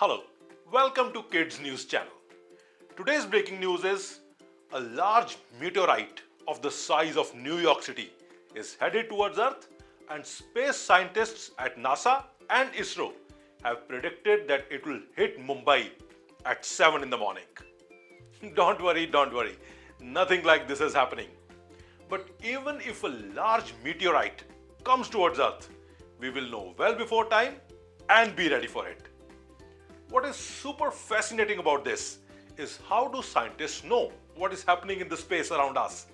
Hello, welcome to Kids News Channel. Today's breaking news is a large meteorite of the size of New York City is headed towards Earth, and space scientists at NASA and ISRO have predicted that it will hit Mumbai at 7 in the morning. Don't worry, nothing like this is happening. But even if a large meteorite comes towards Earth, we will know well before time and be ready for it. What is super fascinating about this is how do scientists know what is happening in the space around us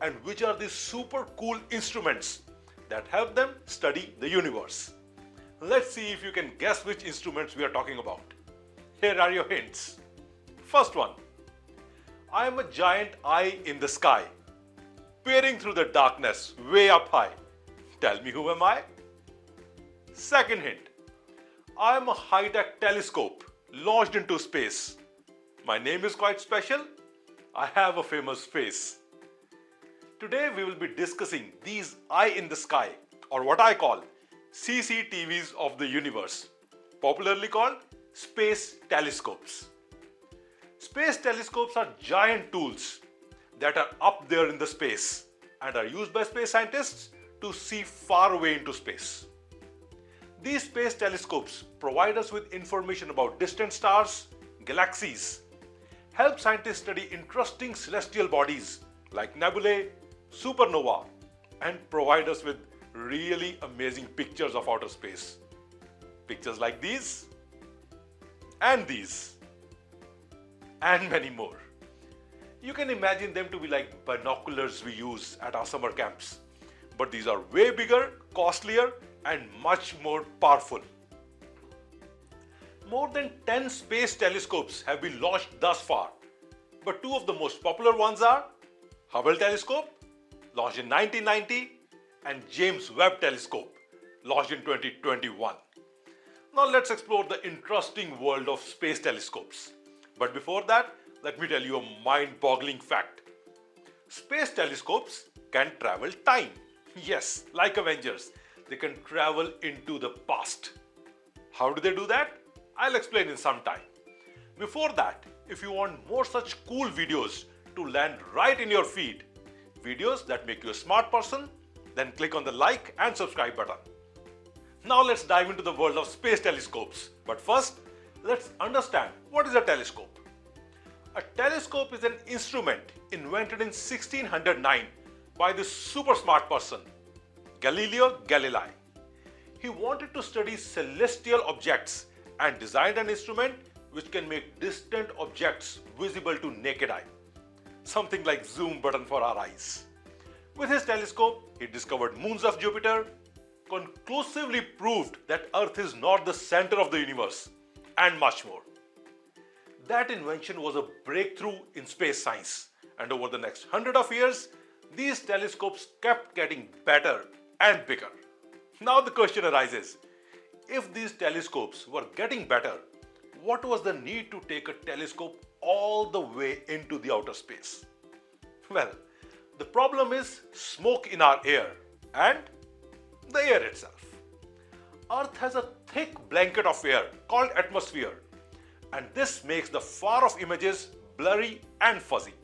and which are the super cool instruments that help them study the universe. Let's see if you can guess which instruments we are talking about. Here are your hints. First one, I am a giant eye in the sky, peering through the darkness way up high. Tell me, who am I? Second hint, I am a high-tech telescope launched into space. My name is quite special. I have a famous face. Today we will be discussing these eye in the sky, or what I call CCTVs of the universe, popularly called space telescopes. Space telescopes are giant tools that are up there in the space and are used by space scientists to see far away into space. These space telescopes provide us with information about distant stars, galaxies, help scientists study interesting celestial bodies like nebulae, supernova, and provide us with really amazing pictures of outer space. Pictures like these, and many more. You can imagine them to be like binoculars we use at our summer camps. But these are way bigger, costlier, and much more powerful. More than 10 space telescopes have been launched thus far, but two of the most popular ones are Hubble telescope, launched in 1990, and James-Webb telescope, launched in 2021. Now let's explore the interesting world of space telescopes. But before that, let me tell you a mind-boggling fact. Space telescopes can travel time. Yes, like Avengers, they can travel into the past. How do they do that? I'll explain in some time. Before that, if you want more such cool videos to land right in your feed, videos that make you a smart person, then click on the like and subscribe button. Now let's dive into the world of space telescopes. But first, let's understand what is a telescope. A telescope is an instrument invented in 1609 by this super smart person, Galileo Galilei. He wanted to study celestial objects and designed an instrument which can make distant objects visible to naked eye. Something like zoom button for our eyes. With his telescope, he discovered moons of Jupiter, conclusively proved that Earth is not the center of the universe, and much more. That invention was a breakthrough in space science, and over the next 100 of years, these telescopes kept getting better and bigger. Now the question arises, if these telescopes were getting better, what was the need to take a telescope all the way into the outer space? Well, the problem is smoke in our air and the air itself. Earth has a thick blanket of air called atmosphere, and this makes the far-off images blurry and fuzzy.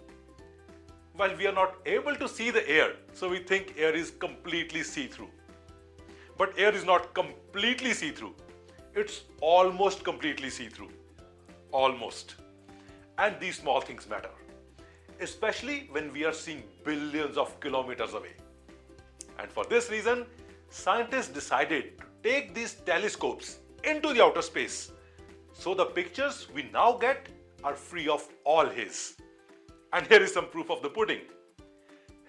Well, we are not able to see the air, so we think air is completely see-through. But air is not completely see-through. It's almost completely see-through. Almost. And these small things matter, especially when we are seeing billions of kilometers away. And for this reason, scientists decided to take these telescopes into the outer space, so the pictures we now get are free of all haze. And here is some proof of the pudding.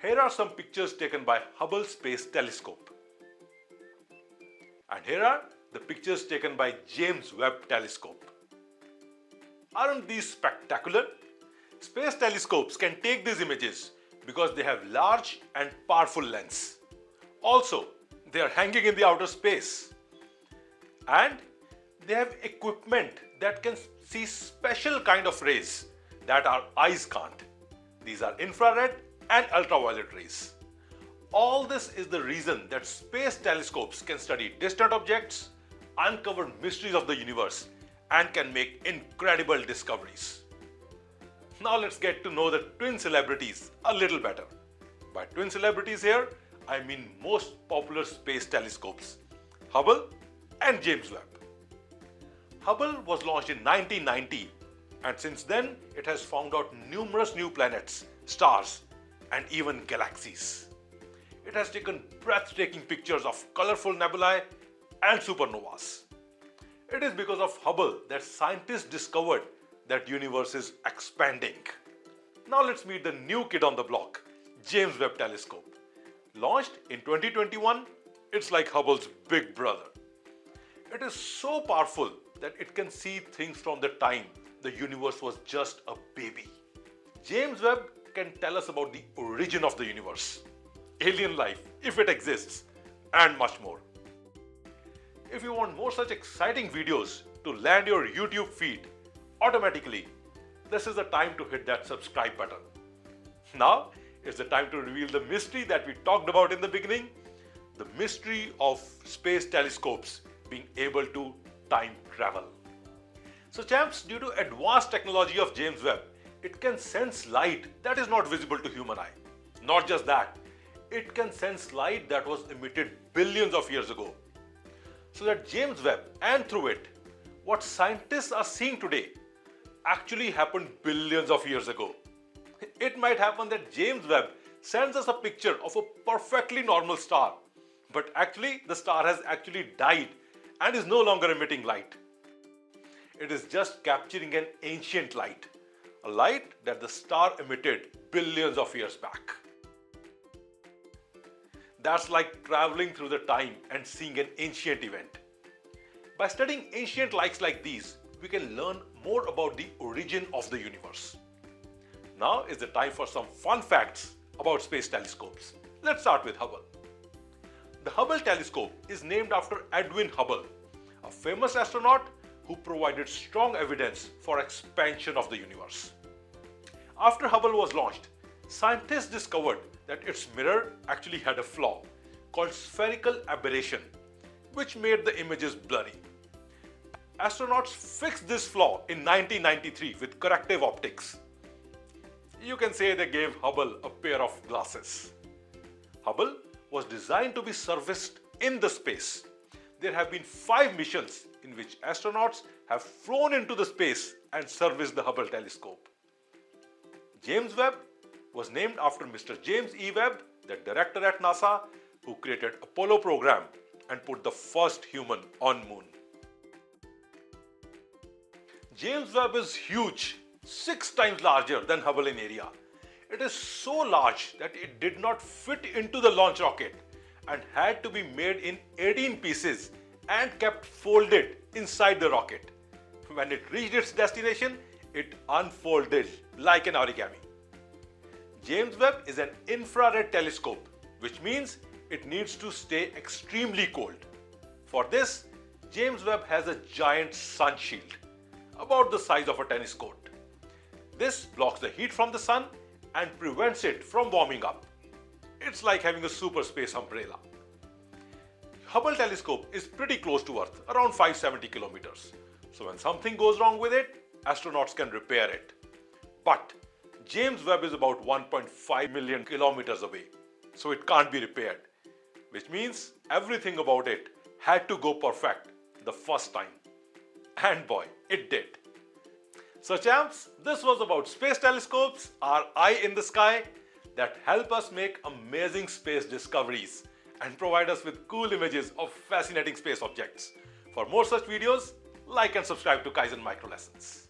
Here are some pictures taken by Hubble Space Telescope. And here are the pictures taken by James-Webb Telescope. Aren't these spectacular? Space telescopes can take these images because they have large and powerful lens. Also, they are hanging in the outer space. And they have equipment that can see special kind of rays that our eyes can't. These are infrared and ultraviolet rays. All this is the reason that space telescopes can study distant objects, uncover mysteries of the universe, and can make incredible discoveries. Now let's get to know the twin celebrities a little better. By twin celebrities here, I mean most popular space telescopes, Hubble and James-Webb. Hubble was launched in 1990, and since then it has found out numerous new planets, stars, and even galaxies. It has taken breathtaking pictures of colorful nebulae and supernovas. It is because of Hubble that scientists discovered that universe is expanding. Now let's meet the new kid on the block, James-Webb telescope. Launched in 2021, it's like Hubble's big brother. It is so powerful that it can see things from the time the universe was just a baby. James-Webb can tell us about the origin of the universe, alien life, if it exists, and much more. If you want more such exciting videos to land your YouTube feed automatically, this is the time to hit that subscribe button. Now, it's the time to reveal the mystery that we talked about in the beginning, the mystery of space telescopes being able to time travel. So champs, due to advanced technology of James-Webb, it can sense light that is not visible to human eye. Not just that, it can sense light that was emitted billions of years ago. So that James-Webb and through it, what scientists are seeing today actually happened billions of years ago. It might happen that James-Webb sends us a picture of a perfectly normal star, but actually the star has actually died and is no longer emitting light. It is just capturing an ancient light, a light that the star emitted billions of years back. That's like traveling through the time and seeing an ancient event. By studying ancient lights like these, we can learn more about the origin of the universe. Now is the time for some fun facts about space telescopes. Let's start with Hubble. The Hubble telescope is named after Edwin Hubble, a famous astronaut who provided strong evidence for expansion of the universe. After Hubble was launched, scientists discovered that its mirror actually had a flaw called spherical aberration, which made the images blurry. Astronauts fixed this flaw in 1993 with corrective optics. You can say they gave Hubble a pair of glasses. Hubble was designed to be serviced in the space. There have been 5 missions in which astronauts have flown into the space and serviced the Hubble telescope. James-Webb was named after Mr. James E. Webb, the director at NASA, who created Apollo program and put the first human on moon. James-Webb is huge, 6 times larger than Hubble in area. It is so large that it did not fit into the launch rocket and had to be made in 18 pieces and kept folded inside the rocket. When it reached its destination, it unfolded like an origami. James-Webb is an infrared telescope, which means it needs to stay extremely cold. For this, James-Webb has a giant sun shield, about the size of a tennis court. This blocks the heat from the sun and prevents it from warming up. It's like having a super space umbrella. Hubble telescope is pretty close to Earth, around 570 kilometers. So when something goes wrong with it, astronauts can repair it. But James-Webb is about 1.5 million kilometers away, so it can't be repaired, which means everything about it had to go perfect the first time. And boy, it did. So champs, this was about space telescopes, our eye in the sky, that help us make amazing space discoveries and provide us with cool images of fascinating space objects. For more such videos, like and subscribe to Kaizen MicroLessons.